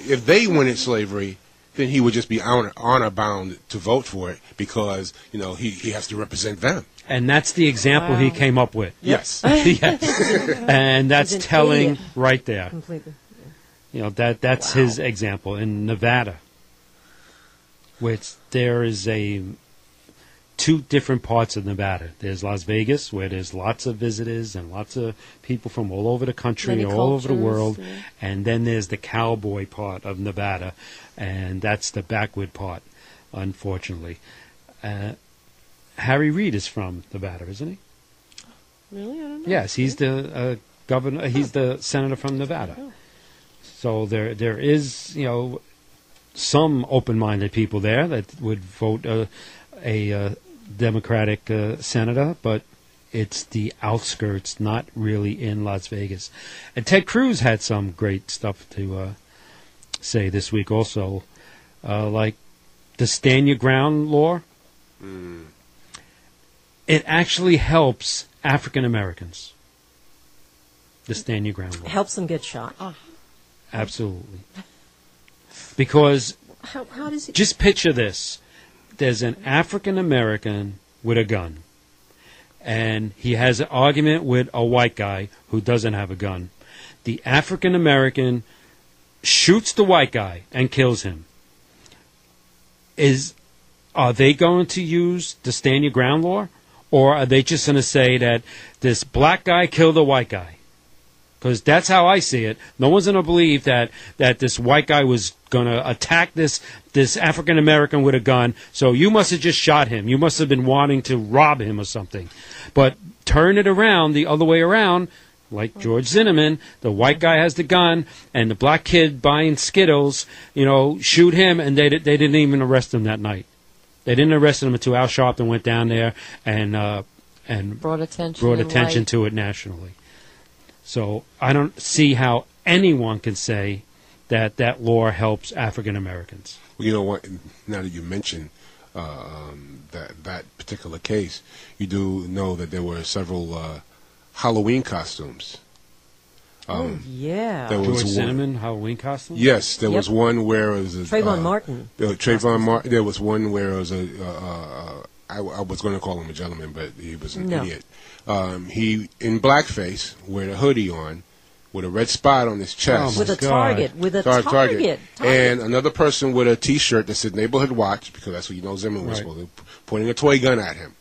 if they wanted slavery, then he would just be honor bound to vote for it because he has to represent them. And that's the example he Wow. came up with. Yes. Yes. And that's He's an telling idiot. right there. Completely. That's his example in Nevada, which there is 2 different parts of Nevada. There's Las Vegas, where there's lots of visitors and lots of people from all over the country, Many all over the cultures, world. yeah. And then there's the cowboy part of Nevada, and that's the backward part, unfortunately. Harry Reid is from Nevada, isn't he? Really? I don't know. Yes, he's the governor. He's the senator from Nevada. Oh. So there is some open-minded people there that would vote a Democratic senator, but it's the outskirts, not really in Las Vegas. And Ted Cruz had some great stuff to say this week, also, like the stand your ground law. It actually helps African Americans. The stand your ground law. Helps them get shot. Absolutely. Because How does it? just picture this. There's an African American with a gun. And he has an argument with a white guy who doesn't have a gun. The African American shoots the white guy and kills him. Are they going to use the stand your ground law? Or are they just going to say that this black guy killed a white guy? Because that's how I see it. No one's going to believe that this white guy was going to attack this African American with a gun. So you must have just shot him. You must have been wanting to rob him or something. But turn it around the other way around, like George Zinnemann. The white guy has the gun, and the black kid buying Skittles, shoot him, and they didn't even arrest him that night. They didn't arrest him until Al Sharpton went down there and Brought attention to it nationally. So I don't see how anyone can say that law helps African Americans. Well, you know what? Now that you mention that particular case, you do know that there were several Halloween costumes. Yeah. There George was one. Zinnemann Halloween costume? Yes, there was one where it was Trayvon Martin. Trayvon Martin. There was one where it was I was going to call him a gentleman, but he was an idiot. He in blackface, with a hoodie on, with a red spot on his chest. With a God. target. With a target. And another person with a T-shirt that said Neighborhood Watch, because that's what you know Zimmerman was Right. for, pointing a toy gun at him.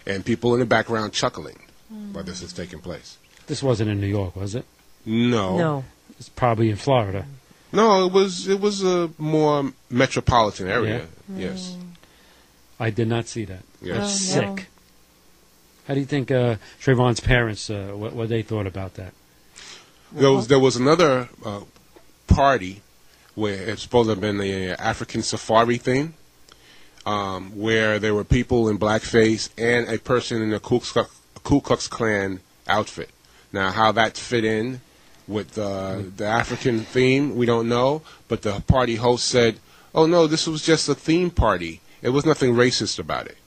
And people in the background chuckling while this is taking place. This wasn't in New York, was it? No. No. It's probably in Florida. No, it was a more metropolitan area. Yes. I did not see that. Yes. That's Oh, no. sick. How do you think Trayvon's parents, what they thought about that? There was another party where it's supposed to have been the African safari thing, where there were people in blackface and a person in a Ku Klux Klan outfit. Now, how that fit in with the African theme, we don't know. But the party host said, "Oh no, this was just a theme party. It was nothing racist about it."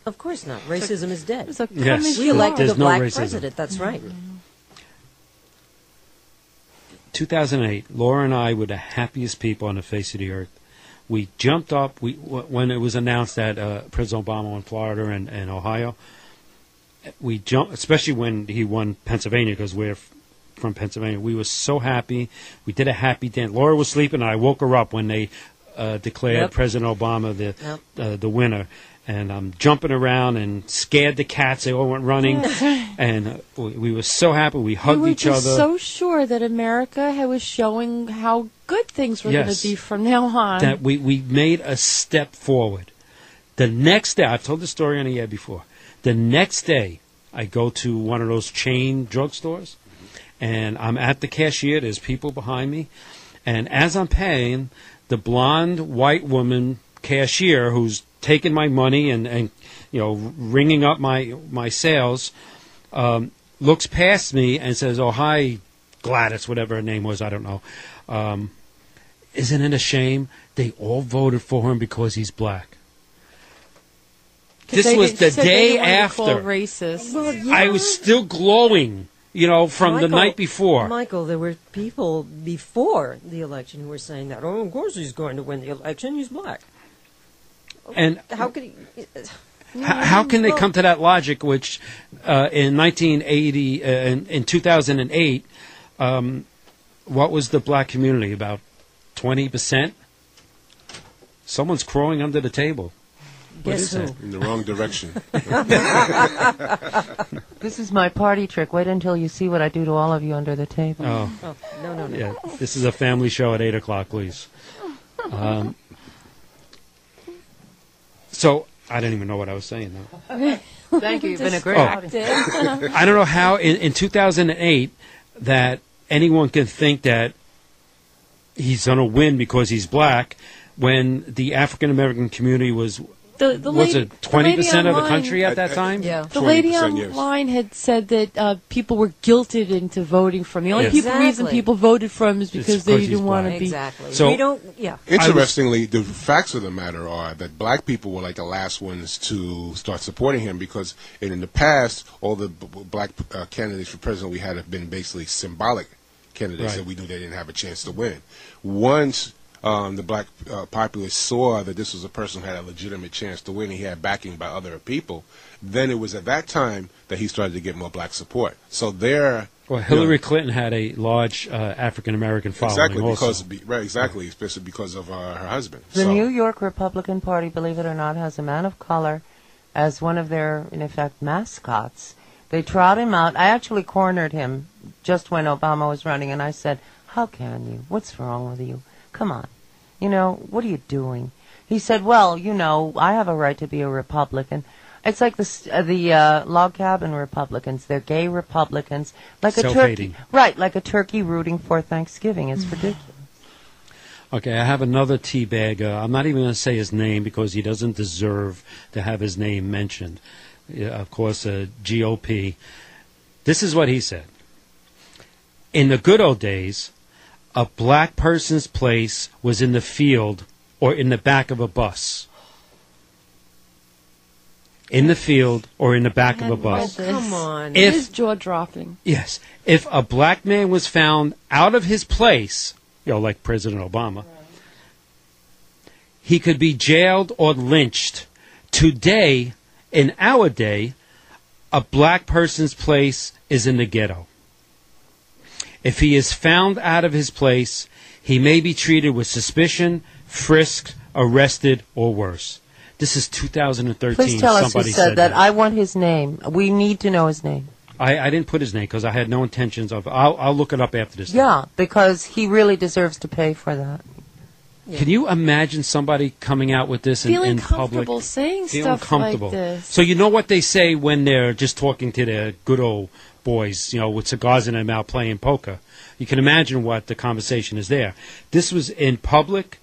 Of course not. Racism is dead. It's a Yes. coming We elected There's a no black racism. president. That's right. 2008, Laura and I were the happiest people on the face of the earth. We jumped up when it was announced that President Obama won Florida and Ohio. We jumped, especially when he won Pennsylvania, because we're from Pennsylvania. We were so happy. We did a happy dance. Laura was sleeping, and I woke her up when they declared Yep. President Obama the winner. And I'm jumping around and scared the cats. They all went running. And we were so happy. We hugged we were each other. just so sure that America was showing how good things were going Yes. to be from now on. That we made a step forward. The next day, I've told the story on the air before. The next day, I go to one of those chain drugstores, and I'm at the cashier. There's people behind me. And as I'm paying, the blonde white woman cashier who's taking my money and ringing up my sales, looks past me and says, "Oh, hi, Gladys," whatever her name was, I don't know. Isn't it a shame they all voted for him because he's black? 'Cause This was the said they day wanted to call after. racist. I was still glowing, from the night before. Michael, there were people before the election who were saying that. Oh, of course he's going to win the election. He's black. And How could he? how can they come to that logic, which in 1980, in 2008, what was the black community? About 20%? Someone's crawling under the table. What Guess is who? that? In the wrong direction. This is my party trick. Wait until you see what I do to all of you under the table. Oh, Oh, no. yeah. This is a family show at 8 o'clock, please. So, I didn't even know what I was saying now. Thank you. You've been a great Distracted. audience. I don't know how in 2008 that anyone can think that he's going to win because he's black when the African American community was The was lady- it 20% of the online- country at that time? Yeah. The lady 20%, yes. online had said that people were guilted into voting for him. The only Yes. reason Exactly. people voted for him is because they because he's didn't want to black. be. Exactly. So- we don't. Yeah. Interestingly, the facts of the matter are that black people were like the last ones to start supporting him because in the past, all the black candidates for president we had have been basically symbolic candidates Right. that we knew they didn't have a chance to win. Once the black populace saw that this was a person who had a legitimate chance to win and he had backing by other people, then it was at that time that he started to get more black support. So there... Well, Hillary Clinton had a large African American following Exactly, also. especially because of her husband. The So- New York Republican Party, believe it or not, has a man of color as one of their, in effect, mascots. They trot him out. I actually cornered him just when Obama was running, and I said, "How can you? What's wrong with you? Come on. What are you doing?" He said, "Well, I have a right to be a Republican." It's like the log cabin Republicans. They're gay Republicans, like a turkey, Self-hating. right? Like a turkey rooting for Thanksgiving. It's ridiculous. Okay, I have another teabagger. I'm not even going to say his name because he doesn't deserve to have his name mentioned. Of course, GOP. This is what he said. In the good old days, a black person's place was in the field or in the back of a bus. In the field or in the back of a bus. Come on. It is jaw dropping. Yes. If a black man was found out of his place, like President Obama, he could be jailed or lynched. Today, in our day, a black person's place is in the ghetto. If he is found out of his place, he may be treated with suspicion, frisked, arrested, or worse. This is 2013. Please tell us who Somebody said that. I want his name. We need to know his name. I didn't put his name because I had no intentions of. I'll look it up after this. Yeah, because he really deserves to pay for that. Can you imagine somebody coming out with this in public? Comfortable saying stuff comfortable. like this. So you know what they say when they're just talking to their good old boys, with cigars in their mouth playing poker. You can imagine what the conversation is there. This was in public,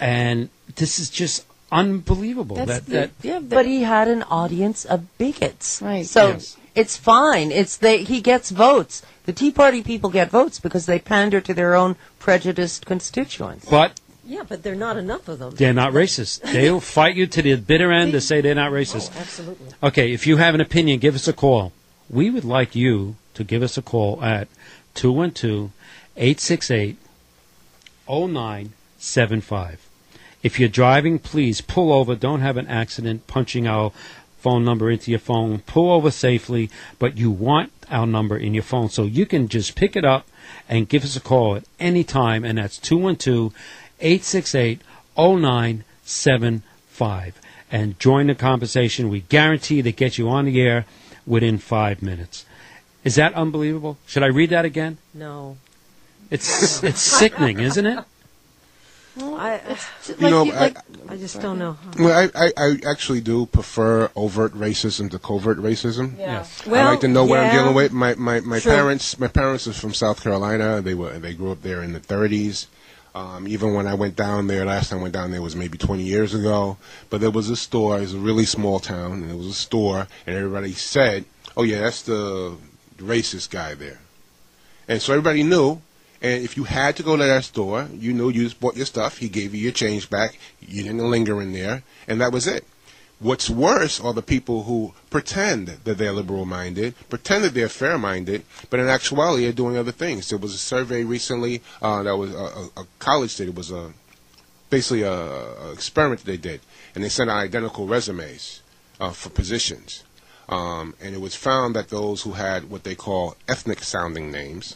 and this is just unbelievable. But he had an audience of bigots. Right. So Yes. it's fine. He gets votes. The Tea Party people get votes because they pander to their own prejudiced constituents. But Yeah, but there are not enough of them. they're not racist. They'll fight you to the bitter end to say they're not racist. Oh, absolutely. Okay, if you have an opinion, give us a call. We would like you to give us a call at 212-868-0975. If you're driving, please pull over. Don't have an accident punching our phone number into your phone. Pull over safely, but you want our number in your phone so you can just pick it up and give us a call at any time, and that's 212-868-0975. And join the conversation. We guarantee to get you on the air within 5 minutes. Is that unbelievable? Should I read that again? No. It's sickening, isn't it? I just don't know. Well, I actually do prefer overt racism to covert racism. Yeah. Yes. I like to know what I'm yeah. dealing with. My Sure. parents are from South Carolina. They grew up there in the 30s. Even when I went down there, last time I went down there was maybe 20 years ago. But there was a store. It was a really small town, and there was a store, and everybody said, "Oh yeah, that's the racist guy there," and so everybody knew. And if you had to go to that store, you knew you just bought your stuff. He gave you your change back. You didn't linger in there, and that was it. What's worse are the people who pretend that they're liberal-minded, pretend that they're fair-minded, but in actuality are doing other things. There was a survey recently that was a college did. It was basically a experiment that they did, and they sent out identical resumes for positions. And it was found that those who had what they call ethnic-sounding names,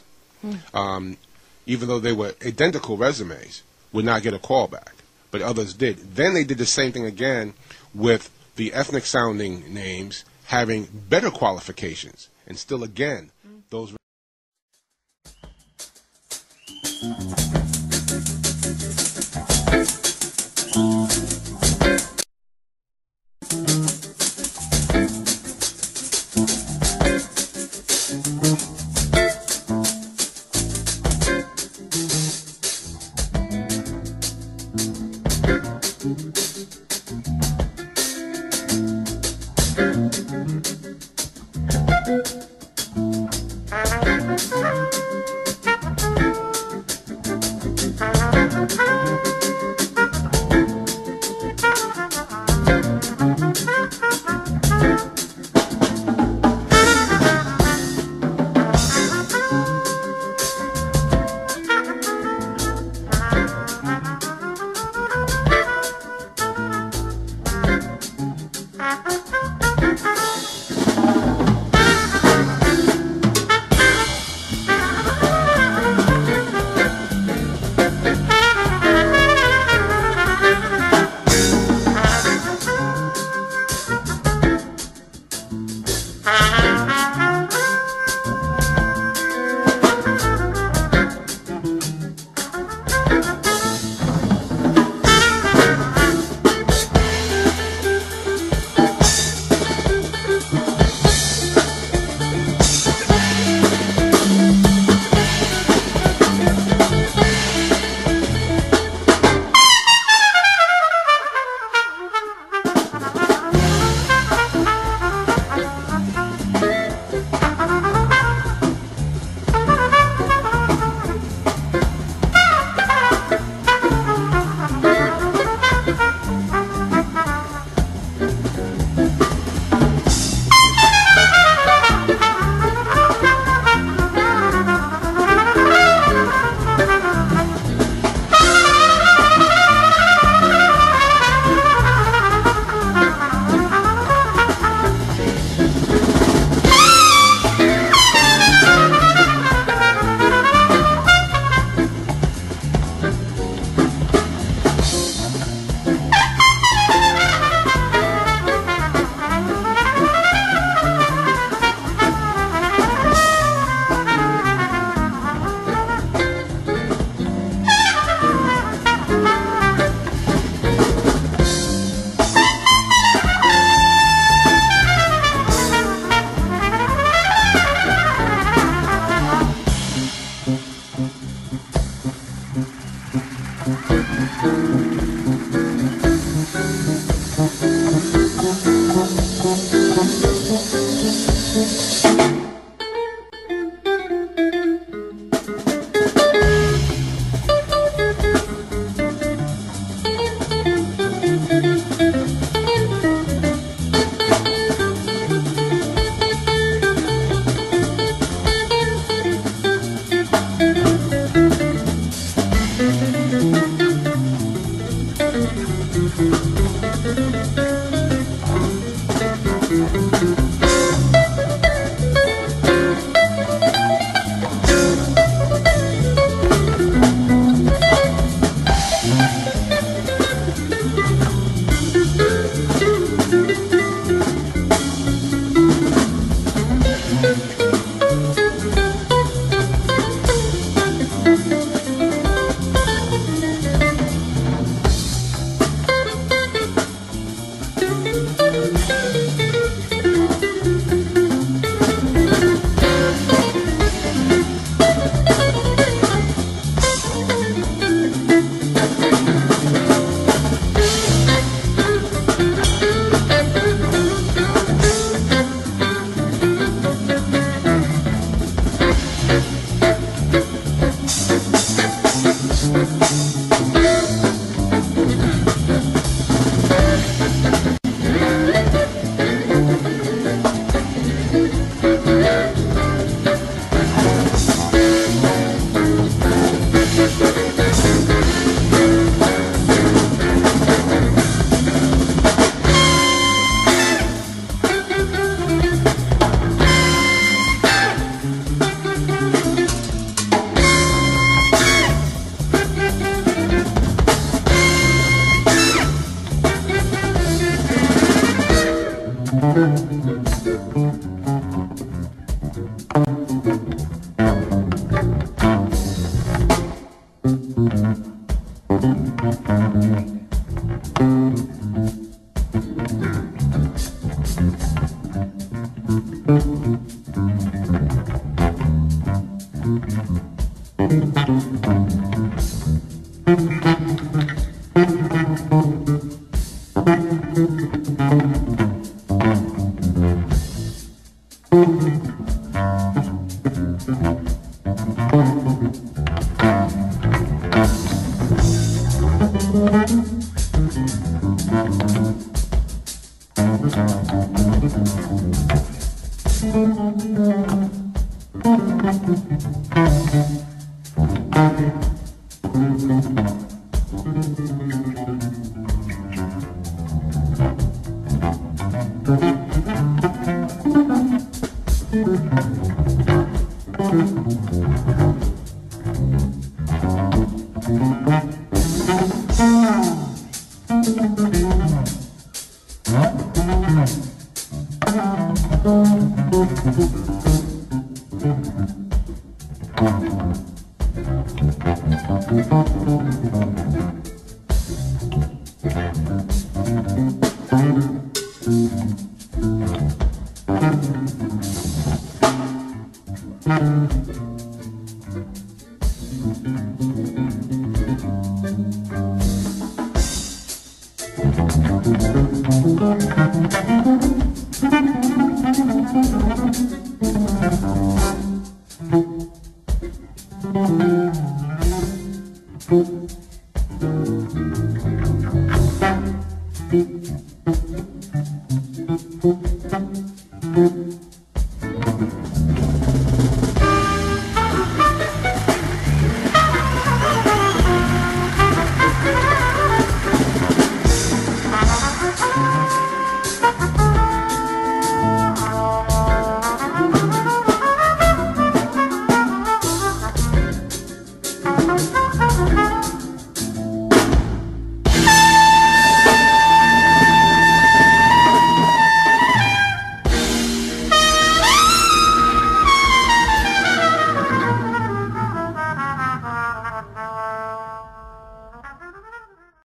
even though they were identical resumes, would not get a call back, but others did. Then they did the same thing again with the ethnic-sounding names having better qualifications, and still again, those.